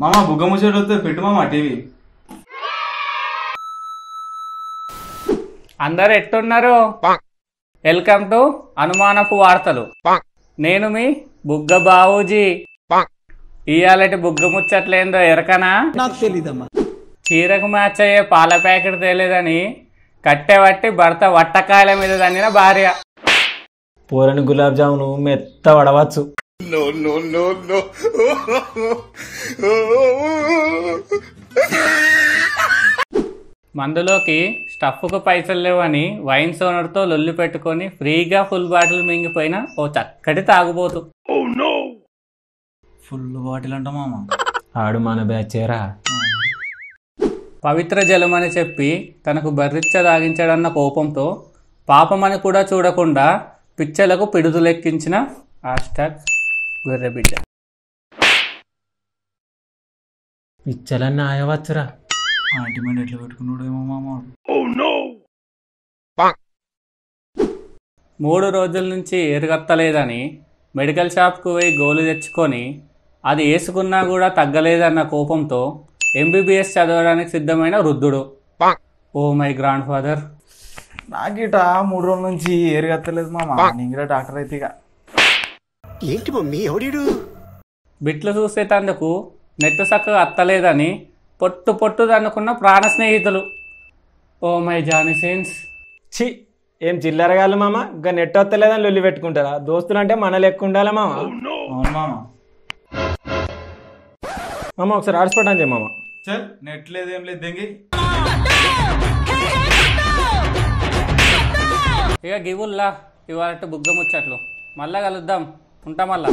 మామ బుగ్గ ముచ్చట్లు వస్తే పెట్టు మామ టీవీ. అందరు ఎట్టున్నారు? వెల్కమ్ టు అనుమానపు వార్తలు. నేను మీ బుగ్గ బావూజీ. ఇయాలటి బుగ్గ ముచ్చట్లేందో ఎరకనా? నాకు తెలీదమ్మా. చీరకు మ్యాచ్ అయ్యే పాల ప్యాకెట్ తేలేదని కట్టెబట్టి భర్త వట్టకాయల మీద దండిన భార్య. పూరని గులాబ్ జామును మెత్త వడవచ్చు. మందులోకి స్టఫ్కు పైసలు లేవని వైన్ సోనర్తో లొల్లి పెట్టుకొని ఫ్రీగా ఫుల్ బాటిల్ మింగిపోయిన ఓ చక్కటి తాగుబోతు. ఫుల్ బాటిల్ అంట మామ. ఆడు మన బ్యాచేరా. పవిత్ర జలమని చెప్పి తనకు బర్రిచ్చ తాగించాడన్న కోపంతో పాపమని కూడా చూడకుండా పిచ్చలకు పిడుదులెక్కించిన #గొర్రెబిడ్డ. పిచ్చలన్నీ ఆయవచ్చురా. ఆంటిమెంట్ ఎట్లా పెట్టుకున్నాడేమో మామ. 3 రోజుల నుంచి ఎరుగత్తలేదని మెడికల్ షాప్కు పోయి గోలు తెచ్చుకొని అది వేసుకున్నా కూడా తగ్గలేదన్న కోపంతో MBBS చదవడానికి సిద్ధమైన వృద్ధుడు. Oh my grandfather. నాకిట 3 రోజుల నుంచి ఏరుగత్తలేదు మామ. నేను డాక్టర్ అయితే ఇక ఏంటి మమ్మీ ఎవడీడు? బిట్లు చూసేటందుకు నెట్టు చక్కగా అత్తలేదని పొట్టు అనుకున్న ప్రాణ స్నేహితులు. Oh my Johnny Sins. ఛీ, ఏం చిల్లరగాలి మామ. ఇంకా నెట్ వస్తలేదని లొల్లి పెట్టుకుంటారా? దోస్తులు అంటే మన లెక్క ఉండాలి మామ. అవును మామ. మామ ఒకసారి హాట్స్పాట్ అని చెప్పు మామ. చల్ నెట్ లేదు ఏం లేదు దెంగి. ఇక గివుల్లా ఇవాళ బుగ్గ ముచ్చట్లు. మళ్ళా కలుద్దాం. ఉంటా మళ్ళా.